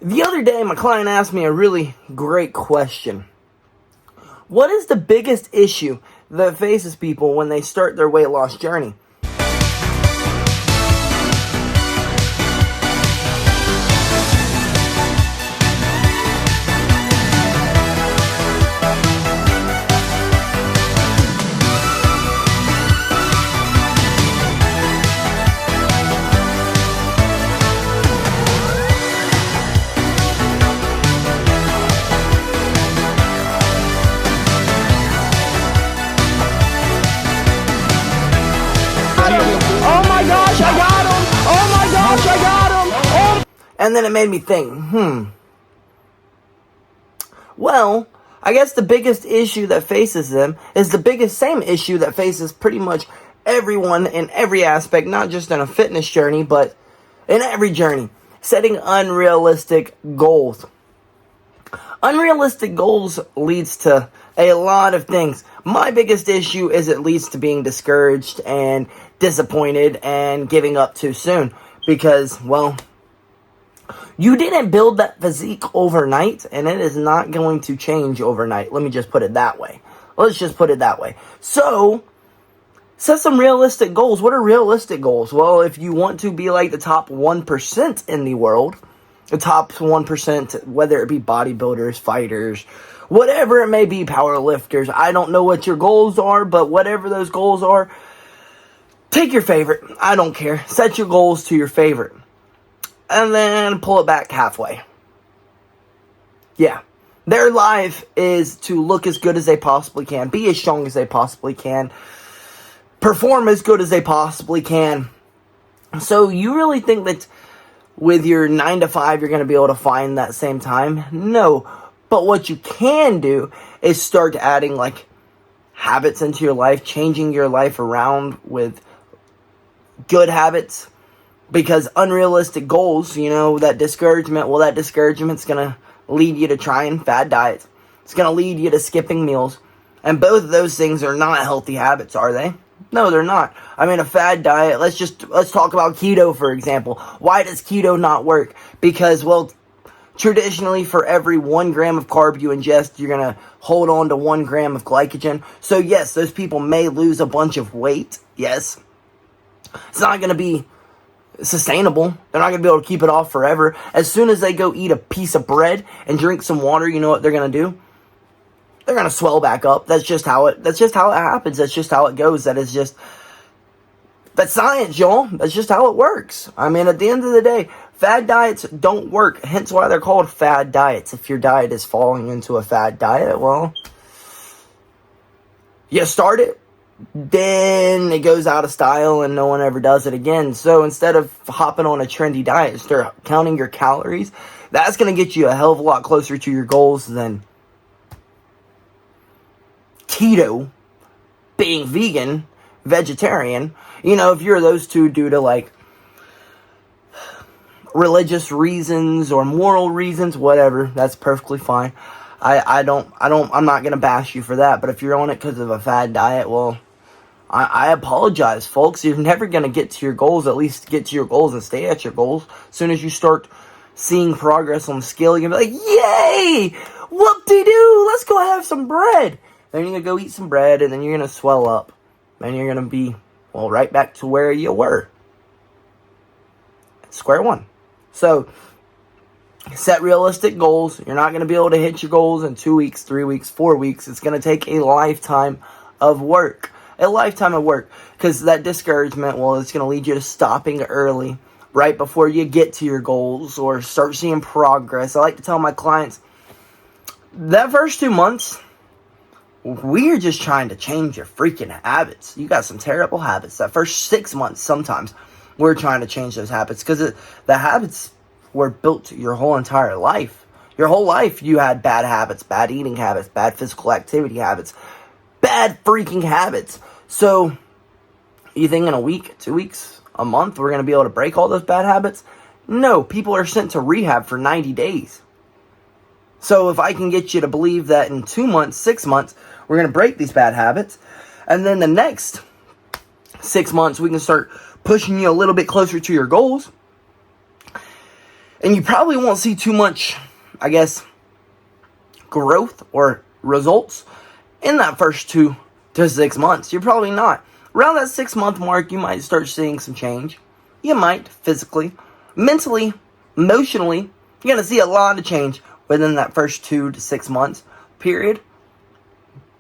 The other day, my client asked me a really great question. What is the biggest issue that faces people when they start their weight loss journey? Oh my gosh, I got him! Oh my gosh, I got him! Oh. And then it made me think, well, I guess the biggest issue that faces them is the same issue that faces pretty much everyone in every aspect, not just in a fitness journey, but in every journey. Setting unrealistic goals. Unrealistic goals leads to a lot of things. My biggest issue is it leads to being discouraged and disappointed and giving up too soon. Because, well, you didn't build that physique overnight, and it is not going to change overnight. Let me just put it that way. Let's just put it that way. So, set some realistic goals. What are realistic goals? Well, if you want to be like the top 1% in the world, the top 1%, whether it be bodybuilders, fighters, whatever it may be, power lifters. I don't know what your goals are, but whatever those goals are, take your favorite. I don't care. Set your goals to your favorite. And then pull it back halfway. Yeah. Their life is to look as good as they possibly can, be as strong as they possibly can, perform as good as they possibly can. So you really think that with your 9 to 5, you're going to be able to find that same time? No. But what you can do is start adding like habits into your life, changing your life around with good habits. Because unrealistic goals, that discouragement's going to lead you to trying fad diets. It's going to lead you to skipping meals. And both of those things are not healthy habits, are they? No, they're not. I mean, a fad diet, let's talk about keto, for example. Why does keto not work? Because, well, traditionally for every 1 gram of carb you ingest, you're going to hold on to 1 gram of glycogen. So yes, those people may lose a bunch of weight. Yes. It's not going to be sustainable. They're not going to be able to keep it off forever. As soon as they go eat a piece of bread and drink some water, you know what they're going to do? They're going to swell back up. That's just how it happens. That's just how it goes. That's science, y'all. That's just how it works. I mean, at the end of the day, fad diets don't work. Hence why they're called fad diets. If your diet is falling into a fad diet, well, you start it, then it goes out of style and no one ever does it again. So instead of hopping on a trendy diet, start counting your calories. That's going to get you a hell of a lot closer to your goals than keto, being vegan, vegetarian. If you're those two due to like religious reasons or moral reasons, whatever, that's perfectly fine. I'm not going to bash you for that. But if you're on it because of a fad diet, well, I apologize, folks. You're never going to get to your goals. At least get to your goals and stay at your goals. As soon as you start seeing progress on the scale, you're going to be like, yay! Whoop-de-doo! Let's go have some bread. Then you're going to go eat some bread, and then you're going to swell up. And you're going to be, well, right back to where you were. Square one. So, set realistic goals. You're not going to be able to hit your goals in 2 weeks, 3 weeks, 4 weeks. It's going to take a lifetime of work. A lifetime of work. Because that discouragement, well, it's going to lead you to stopping early, right before you get to your goals or start seeing progress. I like to tell my clients, that first 2 months, we're just trying to change your freaking habits. You got some terrible habits. That first 6 months, sometimes, we're trying to change those habits. Because the habits were built your whole entire life. Your whole life, you had bad habits, bad eating habits, bad physical activity habits, bad freaking habits. So, you think in a week, 2 weeks, a month, we're going to be able to break all those bad habits? No, people are sent to rehab for 90 days. So if I can get you to believe that in 2 months, 6 months, we're going to break these bad habits, and then the next 6 months, we can start pushing you a little bit closer to your goals, And you probably won't see too much, I guess, growth or results in that first 2 to 6 months. You're probably not. Around that 6 month mark, you might start seeing some change. You might, physically, mentally, emotionally. You're going to see a lot of change within that first 2 to 6 months period.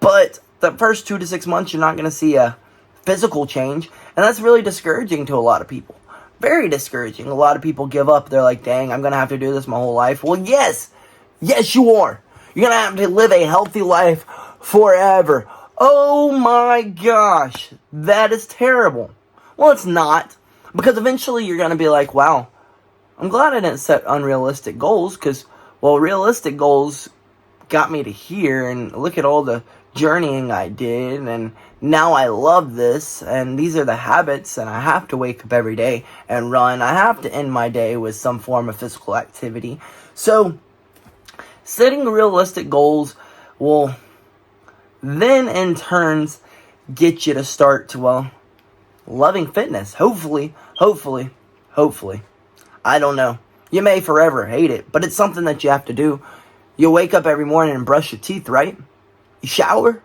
But the first 2 to 6 months, you're not going to see a physical change. And that's really discouraging to a lot of people. Very discouraging. A lot of people give up. They're like, dang, I'm going to have to do this my whole life. Well, yes. Yes, you are. You're going to have to live a healthy life forever. Oh my gosh. That is terrible. Well, it's not. Because eventually you're going to be like, wow, I'm glad I didn't set unrealistic goals. Because, well, realistic goals got me to here. And look at all the journeying I did, and now I love this, and these are the habits, and I have to wake up every day and run. I have to end my day with some form of physical activity. So setting realistic goals will then in turns get you to start to, well, loving fitness. Hopefully. I don't know. You may forever hate it, but it's something that you have to do. You wake up every morning and brush your teeth, right? You shower.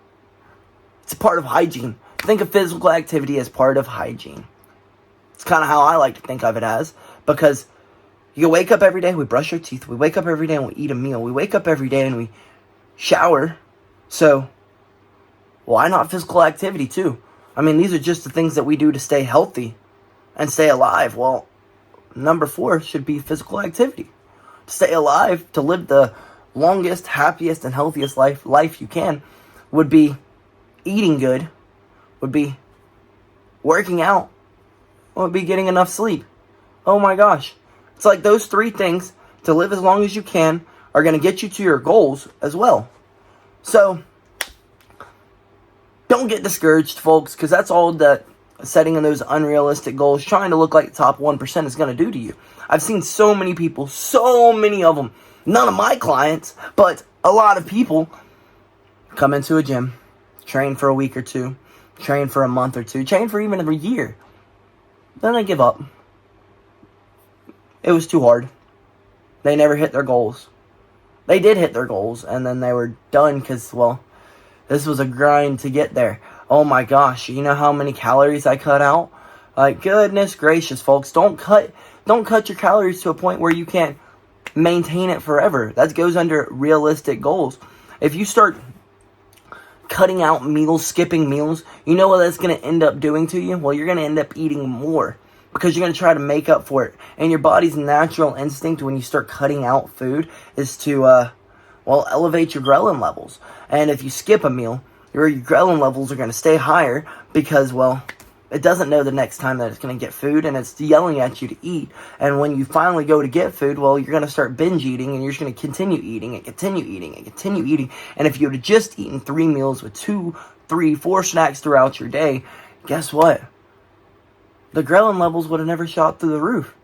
It's a part of hygiene. Think of physical activity as part of hygiene. It's kind of how I like to think of it as. Because you wake up every day, we brush our teeth. We wake up every day and we eat a meal. We wake up every day and we shower. So, why not physical activity too? I mean, these are just the things that we do to stay healthy and stay alive. Well, number 4 should be physical activity. To stay alive, to live the longest, happiest, and healthiest life you can would be eating good, would be working out, would be getting enough sleep. Oh my gosh. It's like those 3 things to live as long as you can are going to get you to your goals as well. So, don't get discouraged, folks, because that's all that setting in those unrealistic goals, trying to look like the top 1% is going to do to you. I've seen so many people, so many of them, none of my clients, but a lot of people come into a gym, train for a week or 2, train for a month or 2, train for even a year. Then they give up. It was too hard. They never hit their goals. They did hit their goals, and then they were done because, well, this was a grind to get there. Oh my gosh, you know how many calories I cut out? Like, goodness gracious, folks, don't cut your calories to a point where you can't maintain it forever. That goes under realistic goals. If you start cutting out meals, skipping meals, you know what that's going to end up doing to you? Well, you're going to end up eating more because you're going to try to make up for it. And your body's natural instinct when you start cutting out food is to, elevate your ghrelin levels. And if you skip a meal, your ghrelin levels are going to stay higher because, well, it doesn't know the next time that it's going to get food, and it's yelling at you to eat. And when you finally go to get food, well, you're going to start binge eating, and you're just going to continue eating and continue eating and continue eating. And if you would have just eaten 3 meals with 2, 3, 4 snacks throughout your day, guess what? The ghrelin levels would have never shot through the roof.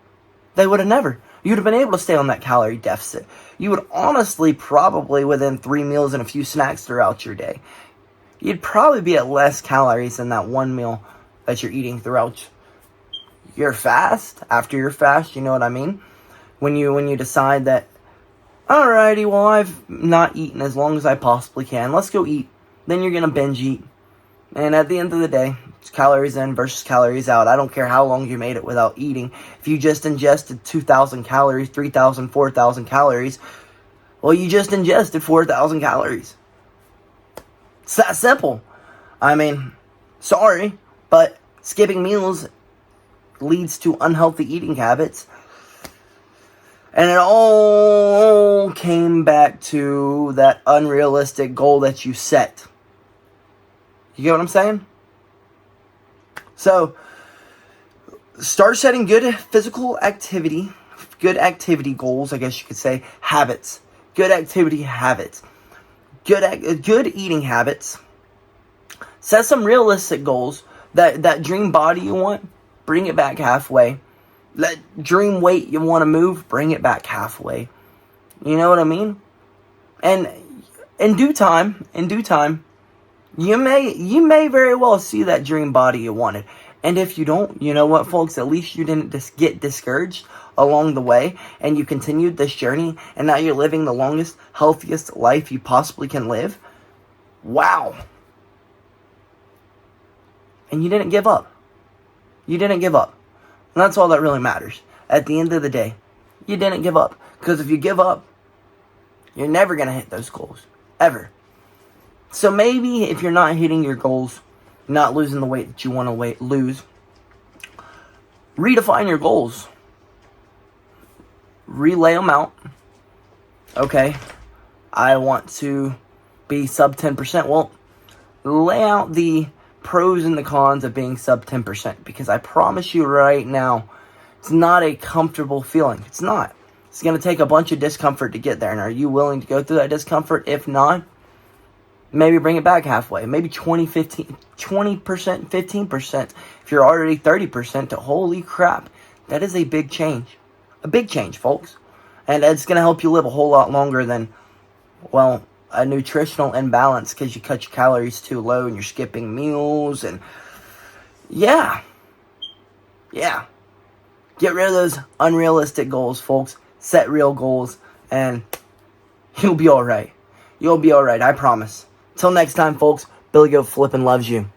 They would have never. You'd have been able to stay on that calorie deficit. You would honestly probably, within 3 meals and a few snacks throughout your day, you'd probably be at less calories than that 1 meal that you're eating throughout your fast, after your fast, you know what I mean? When you decide that, alrighty, well, I've not eaten as long as I possibly can, let's go eat. Then you're going to binge eat. And at the end of the day, it's calories in versus calories out. I don't care how long you made it without eating. If you just ingested 2,000 calories, 3,000, 4,000 calories, well, you just ingested 4,000 calories. It's that simple. I mean, sorry, but skipping meals leads to unhealthy eating habits. And it all came back to that unrealistic goal that you set. You get what I'm saying? So, start setting good physical activity, good activity goals, I guess you could say, habits. Good activity habits. Good eating habits. Set some realistic goals. That dream body you want, bring it back halfway. That dream weight you want to move, bring it back halfway. You know what I mean? And in due time, you may very well see that dream body you wanted. And if you don't, you know what, folks? At least you didn't just get discouraged along the way, and you continued this journey, and now you're living the longest, healthiest life you possibly can live. Wow. And you didn't give up. You didn't give up. And that's all that really matters. At the end of the day, you didn't give up. Because if you give up, you're never going to hit those goals. Ever. So maybe if you're not hitting your goals, not losing the weight that you want to lose, redefine your goals. Relay them out. Okay, I want to be sub 10%. Well, lay out the pros and the cons of being sub 10%, because I promise you right now, it's not a comfortable feeling. It's not. It's going to take a bunch of discomfort to get there. And are you willing to go through that discomfort? If not, maybe bring it back halfway. Maybe 20%, 15%. If you're already 30%, holy crap. That is a big change. A big change, folks. And it's going to help you live a whole lot longer than, well, a nutritional imbalance because you cut your calories too low and you're skipping meals. And yeah. Get rid of those unrealistic goals, folks. Set real goals and you'll be alright. You'll be alright, I promise. Till next time, folks, BillyGoat flippin' loves you.